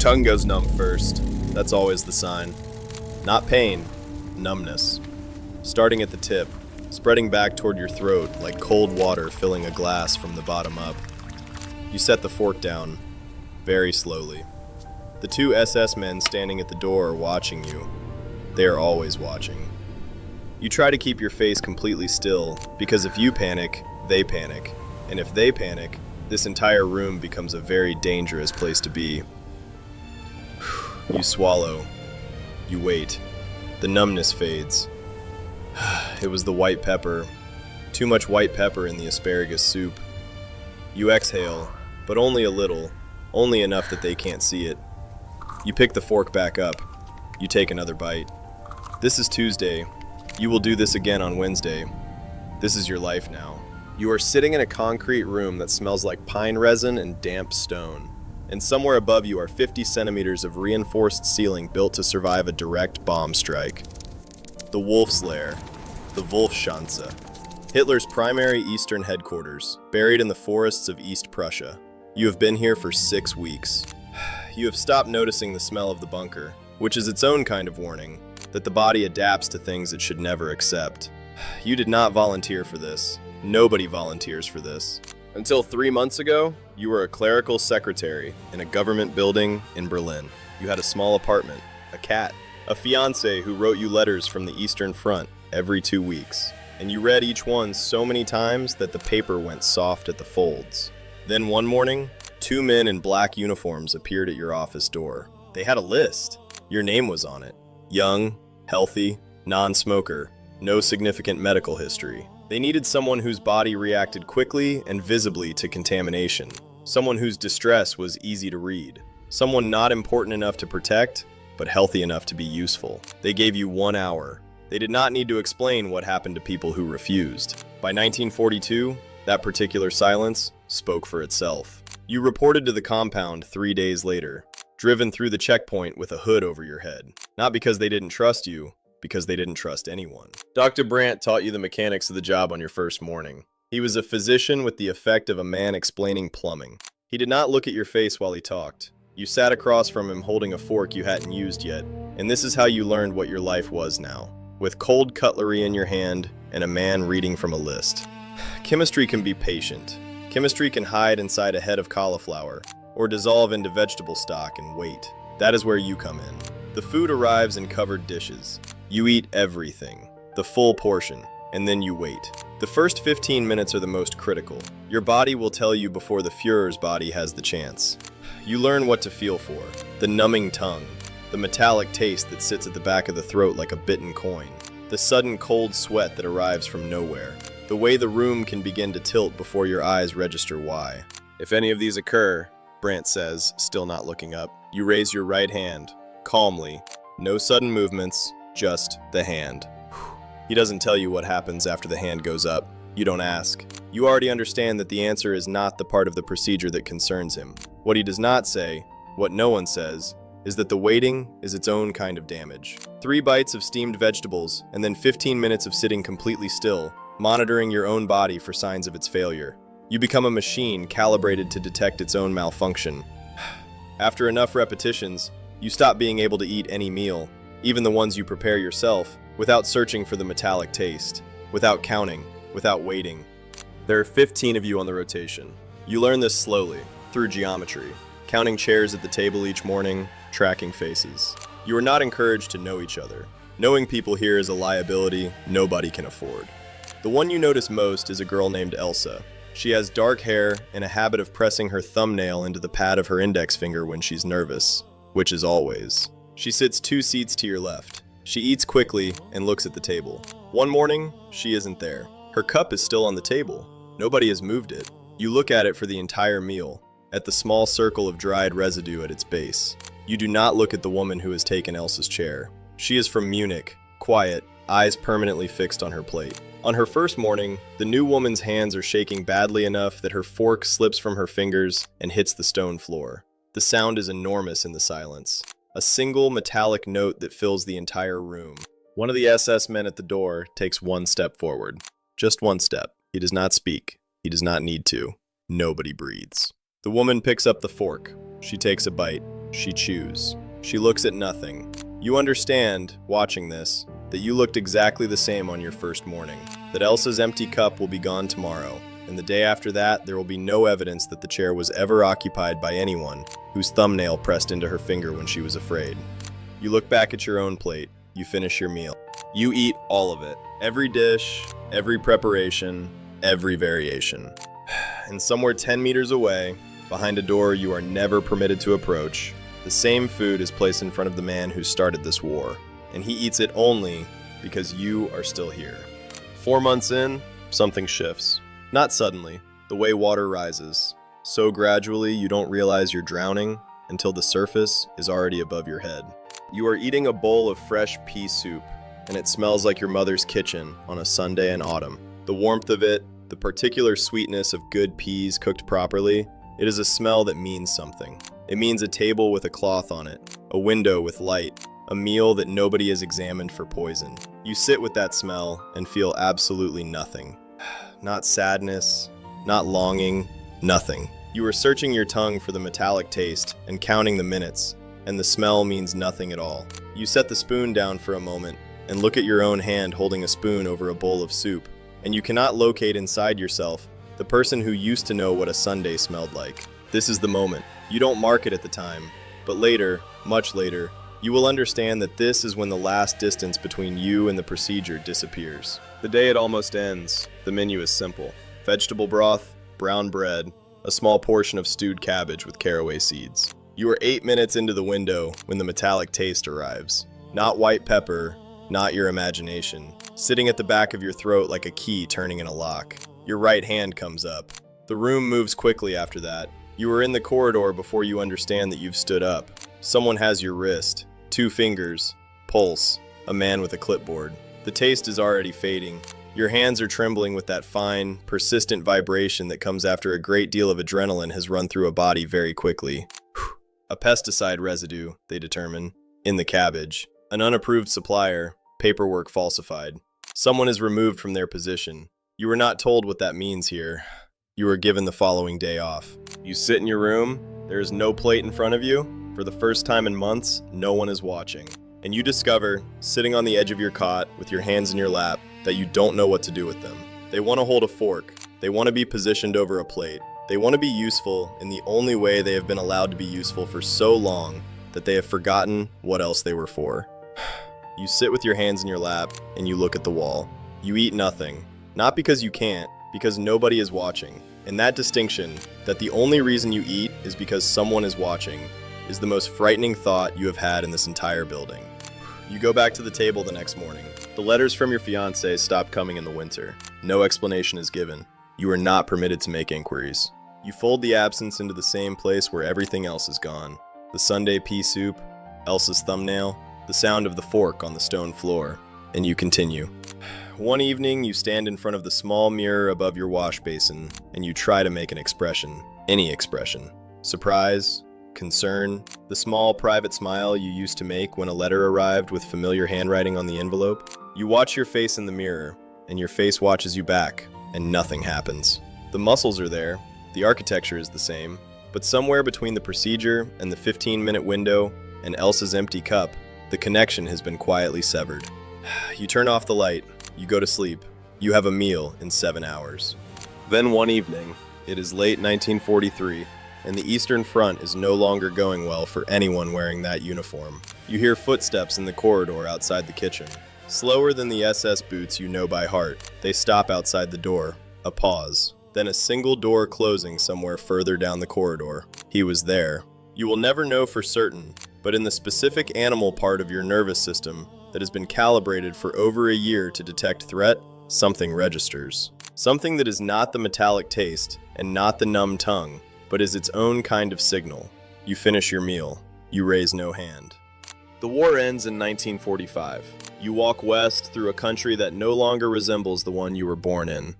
tongue goes numb first. That's always the sign. Not pain, numbness. Starting at the tip, spreading back toward your throat like cold water filling a glass from the bottom up. You set the fork down, very slowly. The two SS men standing at the door are watching you. They are always watching. You try to keep your face completely still, because if you panic, they panic. And if they panic, this entire room becomes a very dangerous place to be. You swallow. You wait. The numbness fades. It was the white pepper. Too much white pepper in the asparagus soup. You exhale, but only a little, only enough that they can't see it. You pick the fork back up. You take another bite. This is Tuesday. You will do this again on Wednesday. This is your life now. You are sitting in a concrete room that smells like pine resin and damp stone. And somewhere above you are 50 centimeters of reinforced ceiling built to survive a direct bomb strike. The Wolf's Lair, the Wolfschanze, Hitler's primary eastern headquarters, buried in the forests of East Prussia. You have been here for 6 weeks. You have stopped noticing the smell of the bunker, which is its own kind of warning, that the body adapts to things it should never accept. You did not volunteer for this. Nobody volunteers for this. Until 3 months ago, you were a clerical secretary in a government building in Berlin. You had a small apartment, a cat, a fiancé who wrote you letters from the Eastern Front every 2 weeks, and you read each one so many times that the paper went soft at the folds. Then one morning, 2 men in black uniforms appeared at your office door. They had a list. Your name was on it. Young, healthy, non-smoker, no significant medical history. They needed someone whose body reacted quickly and visibly to contamination, someone whose distress was easy to read, someone not important enough to protect, but healthy enough to be useful. They gave you 1 hour. They did not need to explain what happened to people who refused. By 1942, that particular silence spoke for itself. You reported to the compound 3 days later, driven through the checkpoint with a hood over your head. Not because they didn't trust you, because they didn't trust anyone. Dr. Brandt taught you the mechanics of the job on your first morning. He was a physician with the effect of a man explaining plumbing. He did not look at your face while he talked. You sat across from him holding a fork you hadn't used yet, and this is how you learned what your life was now, with cold cutlery in your hand and a man reading from a list. Chemistry can be patient. Chemistry can hide inside a head of cauliflower, or dissolve into vegetable stock and wait. That is where you come in. The food arrives in covered dishes. You eat everything, the full portion, and then you wait. The first 15 minutes are the most critical. Your body will tell you before the Führer's body has the chance. You learn what to feel for, the numbing tongue, the metallic taste that sits at the back of the throat like a bitten coin, the sudden cold sweat that arrives from nowhere, the way the room can begin to tilt before your eyes register why. If any of these occur, Brandt says, still not looking up, you raise your right hand, calmly, no sudden movements, just the hand. He doesn't tell you what happens after the hand goes up. You don't ask. You already understand that the answer is not the part of the procedure that concerns him. What he does not say, what no one says, is that the waiting is its own kind of damage. 3 bites of steamed vegetables, and then 15 minutes of sitting completely still, monitoring your own body for signs of its failure. You become a machine calibrated to detect its own malfunction. After enough repetitions, you stop being able to eat any meal, even the ones you prepare yourself, without searching for the metallic taste, without counting, without waiting. There are 15 of you on the rotation. You learn this slowly, through geometry, counting chairs at the table each morning, tracking faces. You are not encouraged to know each other. Knowing people here is a liability nobody can afford. The one you notice most is a girl named Elsa. She has dark hair and a habit of pressing her thumbnail into the pad of her index finger when she's nervous, which is always. She sits 2 seats to your left. She eats quickly and looks at the table. One morning, she isn't there. Her cup is still on the table. Nobody has moved it. You look at it for the entire meal, at the small circle of dried residue at its base. You do not look at the woman who has taken Elsa's chair. She is from Munich, quiet, eyes permanently fixed on her plate. On her first morning, the new woman's hands are shaking badly enough that her fork slips from her fingers and hits the stone floor. The sound is enormous in the silence. A single metallic note that fills the entire room. One of the SS men at the door takes 1 step forward. Just 1 step. He does not speak. He does not need to. Nobody breathes. The woman picks up the fork. She takes a bite. She chews. She looks at nothing. You understand, watching this, that you looked exactly the same on your first morning, that Elsa's empty cup will be gone tomorrow, and the day after that, there will be no evidence that the chair was ever occupied by anyone whose thumbnail pressed into her finger when she was afraid. You look back at your own plate. You finish your meal. You eat all of it. Every dish, every preparation, every variation. And somewhere 10 meters away, behind a door you are never permitted to approach, the same food is placed in front of the man who started this war, and he eats it only because you are still here. 4 months in, something shifts. Not suddenly, the way water rises. So gradually you don't realize you're drowning until the surface is already above your head. You are eating a bowl of fresh pea soup, and it smells like your mother's kitchen on a Sunday in autumn. The warmth of it, the particular sweetness of good peas cooked properly, it is a smell that means something. It means a table with a cloth on it, a window with light, a meal that nobody has examined for poison. You sit with that smell and feel absolutely nothing. Not sadness, not longing, nothing. You are searching your tongue for the metallic taste and counting the minutes, and the smell means nothing at all. You set the spoon down for a moment and look at your own hand holding a spoon over a bowl of soup, and you cannot locate inside yourself the person who used to know what a Sunday smelled like. This is the moment. You don't mark it at the time, but later, much later, you will understand that this is when the last distance between you and the procedure disappears. The day it almost ends. The menu is simple. Vegetable broth, brown bread, a small portion of stewed cabbage with caraway seeds. You are 8 minutes into the window when the metallic taste arrives. Not white pepper, not your imagination. Sitting at the back of your throat like a key turning in a lock. Your right hand comes up. The room moves quickly after that. You are in the corridor before you understand that you've stood up. Someone has your wrist, 2 fingers, pulse, a man with a clipboard. The taste is already fading. Your hands are trembling with that fine, persistent vibration that comes after a great deal of adrenaline has run through a body very quickly. A pesticide residue, they determine, in the cabbage. An unapproved supplier, paperwork falsified. Someone is removed from their position. You were not told what that means here. You are given the following day off. You sit in your room, there is no plate in front of you. For the first time in months, no one is watching. And you discover, sitting on the edge of your cot with your hands in your lap, that you don't know what to do with them. They want to hold a fork. They want to be positioned over a plate. They want to be useful in the only way they have been allowed to be useful for so long that they have forgotten what else they were for. You sit with your hands in your lap and you look at the wall. You eat nothing. Not because you can't, because nobody is watching. And that distinction, that the only reason you eat is because someone is watching, is the most frightening thought you have had in this entire building. You go back to the table the next morning. The letters from your fiancé stop coming in the winter. No explanation is given. You are not permitted to make inquiries. You fold the absence into the same place where everything else is gone. The Sunday pea soup, Elsa's thumbnail, the sound of the fork on the stone floor, and you continue. One evening, you stand in front of the small mirror above your wash basin, and you try to make an expression, any expression. Surprise, concern, the small private smile you used to make when a letter arrived with familiar handwriting on the envelope. You watch your face in the mirror, and your face watches you back, and nothing happens. The muscles are there, the architecture is the same, but somewhere between the procedure and the 15-minute window and Elsa's empty cup, the connection has been quietly severed. You turn off the light, you go to sleep, you have a meal in 7 hours. Then one evening, it is late 1943, and the Eastern Front is no longer going well for anyone wearing that uniform. You hear footsteps in the corridor outside the kitchen. Slower than the SS boots you know by heart, they stop outside the door. A pause. Then a single door closing somewhere further down the corridor. He was there. You will never know for certain, but in the specific animal part of your nervous system that has been calibrated for over a year to detect threat, something registers. Something that is not the metallic taste and not the numb tongue, but is its own kind of signal. You finish your meal. You raise no hand. The war ends in 1945. You walk west through a country that no longer resembles the one you were born in.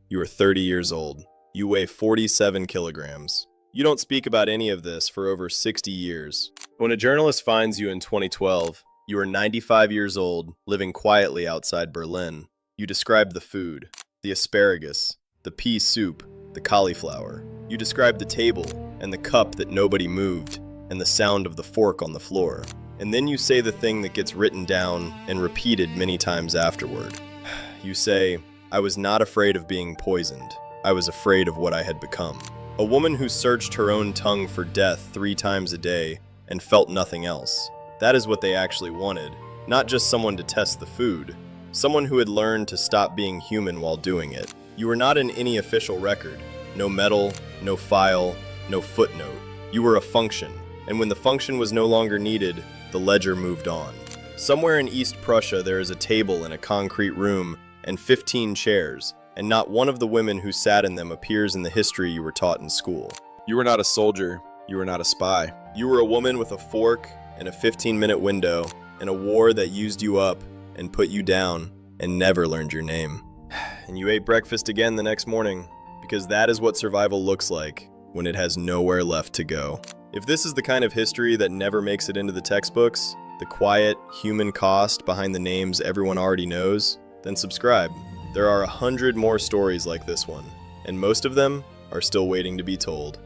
You are 30 years old. You weigh 47 kilograms. You don't speak about any of this for over 60 years. When a journalist finds you in 2012, you are 95 years old, living quietly outside Berlin. You describe the food, the asparagus, the pea soup, the cauliflower. You describe the table and the cup that nobody moved. and the sound of the fork on the floor. And then you say the thing that gets written down and repeated many times afterward. You say, "I was not afraid of being poisoned. I was afraid of what I had become." A woman who searched her own tongue for death 3 times a day and felt nothing else. That is what they actually wanted. Not just someone to test the food. Someone who had learned to stop being human while doing it. You were not in any official record. No medal, no file, no footnote. You were a function. And when the function was no longer needed, the ledger moved on. Somewhere in East Prussia there is a table in a concrete room and 15 chairs, and not one of the women who sat in them appears in the history you were taught in school. You were not a soldier. You were not a spy. You were a woman with a fork and a 15-minute window, in a war that used you up and put you down and never learned your name. And you ate breakfast again the next morning, because that is what survival looks like when it has nowhere left to go. If this is the kind of history that never makes it into the textbooks, the quiet, human cost behind the names everyone already knows, then subscribe. There are 100 more stories like this one, and most of them are still waiting to be told.